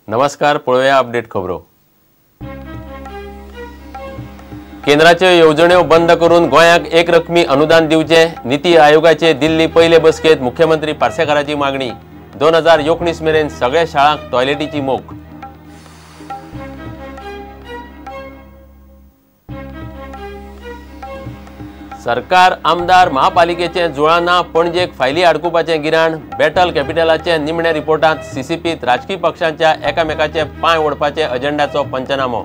नमस्कार, पळोवया अपडेट खबरो। केंद्राच्यो येवजण्यो बंद करून गोंयाक एक रकमी अनुदान दिवचे, नीती आयोगाचे दिल्ली पयले बसकेत मुख्यमंत्री पार्सेकाराची मागणी। 2019 मेरेन सगळ्या शाळांक टॉयलेटीची मोख। सरकार आमदार महापालिकेचे जुळाना पणजेक फायली आडकुपाचे गिराण। बॅटल कॅपिटलाचे निमणे रिपोर्टांत सीसीपीत राजकीय पक्षांच्या एकामेकाचे पांय ओडपाचे अजेंडाचो पंचनामो।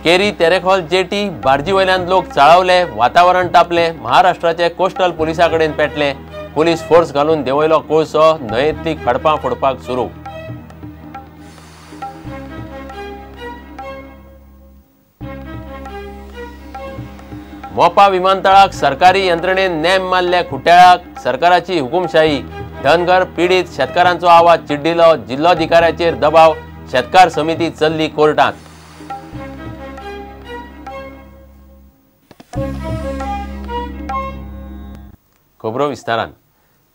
केरी तेरेखोल जेटी बार्जी वयल्यान लोक चाळवले, वातावरण तापले। महाराष्ट्राचे कोस्टल पुलिसाकडेन पेटले, पुलीस फोर्स घालून देंवयलो कोळसो, न्हंयेंतली खडपां फोडपाक सुरू। मोपा विमानतळाक सरकारी यंत्रणेन नेम मारले खुट्याळाक, सरकाराची हुकुमशाही। धनगर पीडित शेतकारांचो आवाज चिड्डिलो, जिल्लोधिकाऱ्याचेर दबाव, शेतकार समिती चल्ली कोर्टांत। खबरो विस्तारान।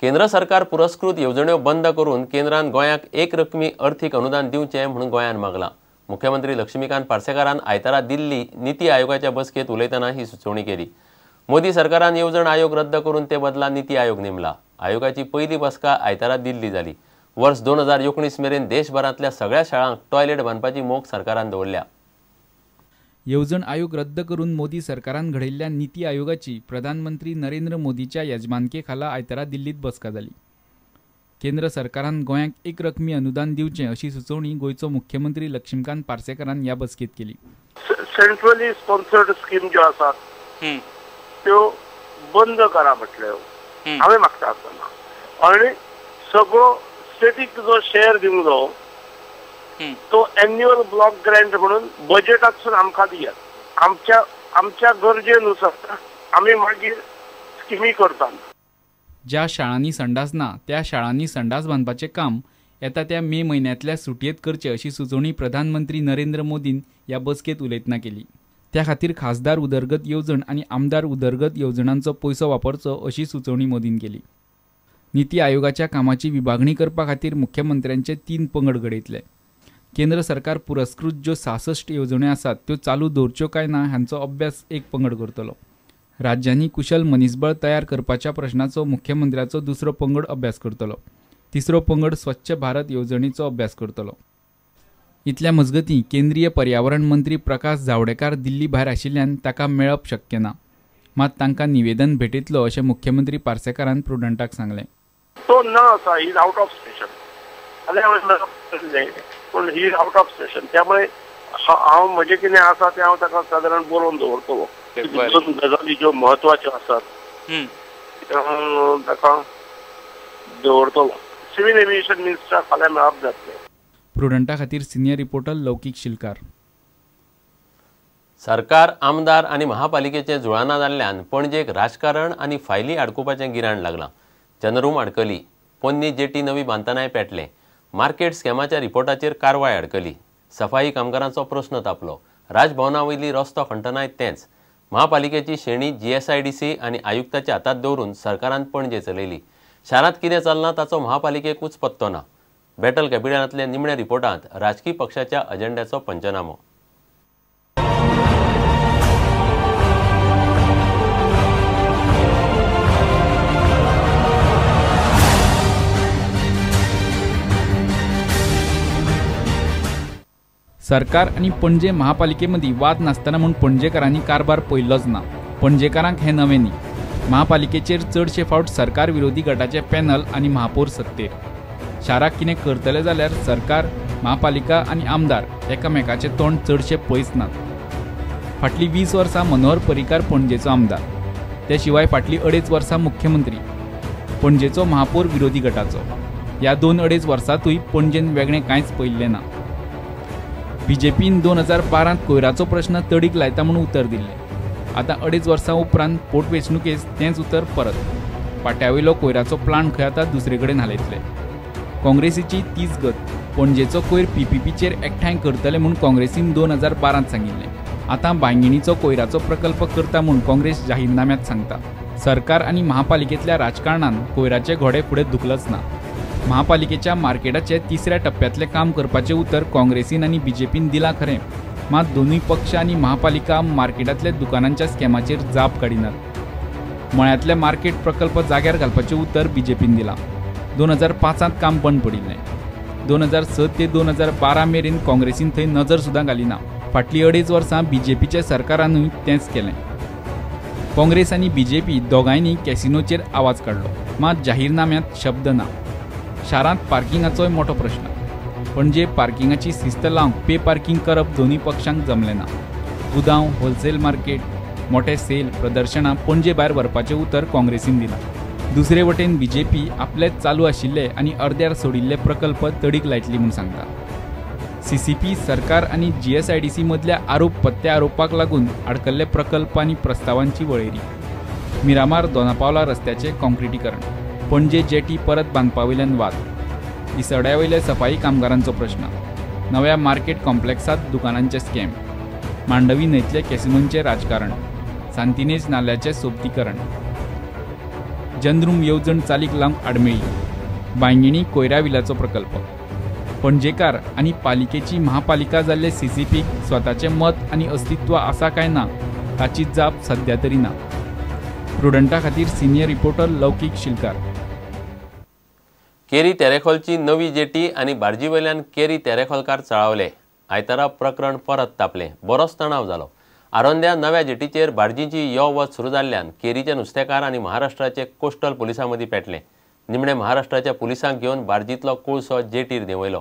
केंद्र सरकार पुरस्कृत येवजण्यो बंद करून केंद्रान गोंयाक एक रकमी अर्थीक अनुदान दिवचें म्हणून गोंयान मागला। मुख्यमंत्री लक्ष्मीकांत पार्सेकारान आयतारा दिल्ली नीती आयोगाच्या बसकेत उलयतना ही सुचोवणी केली। मोदी सरकारान येवजण आयोग रद्द करून ते बदला नीती आयोग नेमला। आयोगाची पहिली बसका आयतारा दिल्ली जाली। वर्स 2019 मेरेन देशभरांतल्या सगळ्या शाळांक टॉयलेट बांदपाची मोख सरकारान दवरल्या। येवजण आयोग रद्द करून मोदी सरकारान घडयल्ल्या नीती आयोगाची प्रधानमंत्री नरेंद्र मोदीच्या यजमानके आयतारा दिल्लीत बसका जाली। केंद्र सरकारान गोंयाक एक रकमी अनुदान दिवचें अशी सुचोवणी गोंयचो मुख्यमंत्री लक्ष्मीकांत पार्सेकारान ह्या बसकेत केली। सेंट्रली स्पॉन्सर्ड स्कीम ज्यो आसात त्यो बंद करा म्हटल्यो हांवें मागता आसतना, आनी सगळो स्टेटीक जो शेअर दिवचो तो एन्युअल ब्लॉक ग्रँट म्हणून बजेटांतसून आमकां दियात। आमच्या गरजेनुसार आमी मागीर स्किमी करतात। ज्या शाळांनी संडास ना त्या शाळांनी संडास बांदपाचें काम येता त्या मे म्हयन्यांतल्या सुटयेत करचे अशी सुचोवणी प्रधानमंत्री नरेंद्र मोदीन ह्या बसकेत उलयतना केली। त्या खातीर खासदार उदरगत येवजण आनी आमदार उदरगत येवजणांचो पयसो वापरचो अशी सुचोवणी मोदीन केली। नीती आयोगाच्या कामाची विभागणी करपा खातीर मुख्यमंत्र्यांचे 3 पंगड घडयतले। केंद्र सरकार पुरस्कृत ज्यो 66 येवजण्यो आसात त्यो चालू दवरच्यो काय ना हांचो अभ्यास एक पंगड करतलो। राज्यांनी कुशल मनीसबळ तयार करपाच्या प्रश्नाचो मुख्यमंत्र्याचो दुसरो पंगड अभ्यास करतलो। तिसरो पंगड स्वच्छ भारत येवजणेचो अभ्यास करतलो। इतल्या मजगतीं केंद्रीय पर्यावरण मंत्री प्रकाश जावडेकर दिल्ली भायर आशिल्ल्यान ताका मेळप शक्य ना, मात तांकां निवेदन भेटयतलो अशें मुख्यमंत्री पार्सेकारान प्रुडंटाक सांगलें। तो ना आसा, he is out of station, पूण he is out of station, त्यामुळे हांव म्हजें कितें आसा तें हांव ताका सादारण बरोवन दवरतलो। गजाली ज्यो म्हत्वाच्यो आसात ताका दवरतलो। सिव्हिल एव्हिएशन मिनिस्टर फाल्यां मेळप जातलें। प्रुडंटा खातीर सिनियर रिपोर्टर लौकीक शिलकार। सरकार आमदार आनी महापालिकेचे जुळाना जाल्ल्यान पणजेक राजकारण आनी फायली आडकुपाचें गिराण लागलां। जनरूम आडकली, पोन्नी जेटी नवी बांदतनाय पेटले, मार्केट स्कॅमाच्या रिपोर्टाचेर कारवाय आडकली, सफाई कामगारांचो प्रस्न तापलो, राजभवना वयली रस्तो खणटनाय तेंच। महापालिकेची शेणी GSIDC आनी आयुक्ताच्या हातांत दवरून सरकारान पणजे चलयली। शारांत कितें चलना ताचो महापालिकेकूच पत्तो ना। बॅटल कॅपिटलांतल्या निमण्या रिपोर्टांत राजकीय पक्षाच्या अजेंड्याचो पंचनामो। सरकार आनी पणजे महापालिके मदीं वाद नासतना म्हूण पणजेकारांनी कारभार पळयल्लोच ना। पणजेकारांक हें नवें न्ही। महापालिकेचेर चडशे फावट सरकार विरोधी गटाचे पॅनल आनी महापौर सत्तेर। शाराक कितें करतले जाल्यार सरकार, महापालिका आनी आमदार एकामेकाचे तोंड चडशे पयस नात। फाटलीं 20 वर्सां मनोहर पर्रीकार पणजेचो आमदार, ते शिवाय फाटलीं 2.5 वर्सां मुख्यमंत्री, पणजेचो महापौर विरोधी गटाचो। ह्या 2-2.5 वर्सांतूय पणजेन वेगळें कांयच पयिल्लें ना। बीजेपीन 2012 कोयराचो प्रश्न तडीक लायता म्हणून उतर दिल्लें। आतां 2.5 वर्सां उपरांत पोटवेंचणुकेस तेंच उतर परत। पाट्यावयलो कोयराचो प्लांट खंय आतां दुसरे कडेन हालयतले। काँग्रेसीची तीच गत। पणजेचो कोयर PPPचेर एकठांय करतले म्हूण काँग्रेसीन 2012 सांगिल्लें। आतां बांयगिणीचो कोयराचो प्रकल्प करता म्हूण काँग्रेस जाहीरनाम्यांत सांगता। सरकार आणि महापालिकेतल्या राजकारणान कोयराचे घोडे फुडें दुखलच ना. महापालिकेच्या मार्केटाचे तिसऱ्या टप्प्यातले काम करपाचे उतर काँग्रेसीन आणि बीजेपीन दिला खरें, मात दोनूय पक्ष आणि महापालिका मार्केटातल्या दुकानांच्या स्कॅमाचेर जाप काडिनात. मळ्यांतले मार्केट प्रकल्प जाग्यार घालपाचें उतर बीजेपीन दिलां. 2005 काम बंद पडिल्लें. 2006 ते 2012 मेरेन काँग्रेसीन थंय नजर सुद्दां घाली ना. फाटलीं 2.5 वर्सां बीजेपीच्या सरकारानूय तेंच केलें. काँग्रेस आनी बीजेपी दोगांयनी कॅसिनोचेर आवाज काडलो, मात जाहीरनाम्यांत शब्द ना. शारांत पार्किंगाचोय मोठो प्रश्न. पणजे पार्किंगाची शिस्त लावंक पे पार्किंग करप दोनूय पक्षांक जमलें ना. गुदांव, होलसेल मार्केट, मोठे सेल, प्रदर्शनां पणजे भायर व्हरपाचें उतर काँग्रेसीन दिलां. दुसरे वटेन बीजेपी आपलेच चालू आशिल्ले आनी अर्द्यार सोडिल्ले प्रकल्प तडीक लायतली म्हूण सांगता. सीसीपी, सरकार आनी जीएसआयडीसी मदल्या आरोप प्रत्यारोपाक लागून आडकल्ले प्रकल्प आनी प्रस्तावांची वळेरी. मिरामार दोनापावला रस्त्याचें कॉन्क्रिटीकरण. पणजे जेटी परत बांदपा वयल्यान वाद. दिसवड्या वयले सफाई कामगारांचो प्रश्न. नव्या मार्केट कॉम्प्लेक्सांत दुकानांचे स्कॅम. मांडवी न्हंयतले कॅसिनोंचें राजकारण. सांतिनेज नाल्याचें सोबतीकरण. जनद्रुम येवजण चालीक लावंक आडमेळी. बांयगिणी कोयराविलाचो प्रकल्प. पणजेकार आनी पालिकेची महापालिका जाल्ले सीसीपीक स्वताचें मत आनी अस्तित्व आसा काय ना ताची जाप सध्या तरी ना. प्रुडंटा खातीर सिनियर रिपोर्टर लौकीक शिलकार. केरी तेरेखोलची नवी जेटी आनी बार्जी वयल्यान केरी तेरेखोलकार चळावले. आयतारा प्रकरण परत तापलें. बरोच तणाव जालो. आरोंद्या नव्या जेटीचेर बार्जींची यो वच सुरू जाल्ल्यान केरीचे नुस्तेकार आनी महाराष्ट्राचे कोस्टल पुलिसां मदीं पेटले. निमणे महाराष्ट्राच्या पुलिसांक घेवन बार्जींतलो कोळसो जेटीर देंवयलो.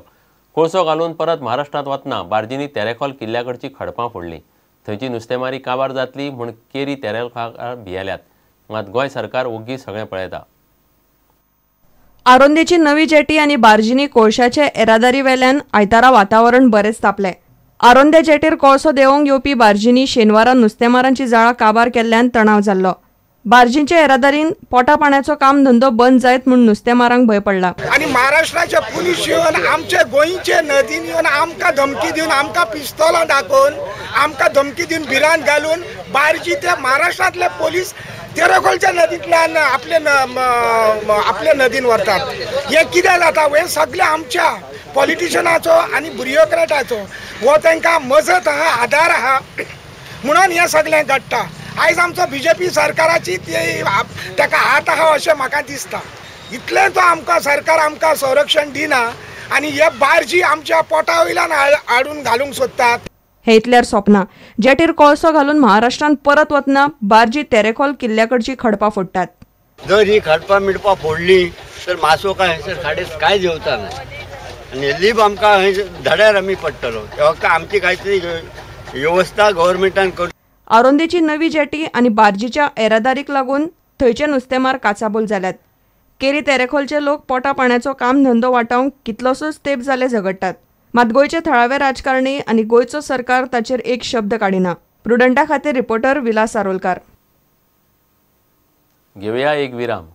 कोळसो घालून परत महाराष्ट्रांत वतना बार्जींनी तेरेखोल किल्ल्याकडची खडपां फोडलीं. थंयची नुस्तेमारी काबार जातली म्हूण केरी तेरेखोलकार भियेल्यात. मात गोंय सरकार ओग्गी सगळें पळयता. आरोंदेची नवी जेटी आनी बार्जींनी कोळशाचे येरादारी वेल्यान आयतारा वातावरण बरेच तापलें. आरोंदे जेटीर कोळसो देंवोवंक येवपी बार्जींनी शेनवारा नुस्तेमारांची जाळां काबार केल्ल्यान तणाव जाल्लो. बार्जींच्या येरादारीन पोटा पाण्याचो काम धंदो बंद जायत म्हूण नुस्तेमारांक भंय पडला. आणि महाराष्ट्राचे पुलीस येवन आमचे गोंयचे नदीन येवन आमकां धमकी दिवन आमकां पिस्तोलां दाखोवन आमकां धमकी दिवन भिरांत घालून बार्जी ते महाराष्ट्रांतले पोलीस तेरेखोलच्या नदींतल्यान आपले नदीन व्हरतात. हे कितें जाता? हे सगळे आमच्या पॉलिटिशनाचो आनी ब्युरोक्रेटाचो हो तांकां मजत आहा, आधार आहा म्हणून हें सगळें घडटा. आयज आमचो बीजेपी सरकाराची ताका हात आहा अशें म्हाका दिसता. इतलें तो आमकां सरकार आमकां संरक्षण दिना आनी हे बार्जी आमच्या पोटा वयल्यान हाडून घालूंक सोदतात. हे इतल्यार सोपना. जेटीर कोळसो घालून महाराष्ट्रांत परत वतना बार्जी तेरेखोल किल्ल्याकडची खडपां फोडटात. जर ही खडपां मिडपां फोडली तर मासो काय हयसर खाडेस काय जेवता ना आनी लीब आमकां धड्यार आमी पडटलो. त्या वखदां आमची कांयतरी व्यवस्था गव्हर्मेंटान कर. आरोंदेची नवी जेटी आनी बार्जीच्या येरादारीक लागून थंयचे नुस्तेमार काचाबोल जाल्यात. केरी तेरेखोलचे लोक पोटा पाण्याचो काम धंदो वाटावंक कितलोसोच तेंप जाले झगडटात. मात गोंयचे थळावे राजकारणी आनी गोंयचो सरकार ताचेर एक शब्द काडिना. प्रुडंटा खातीर रिपोर्टर विलास आरोलकार. घेवया एक विराम.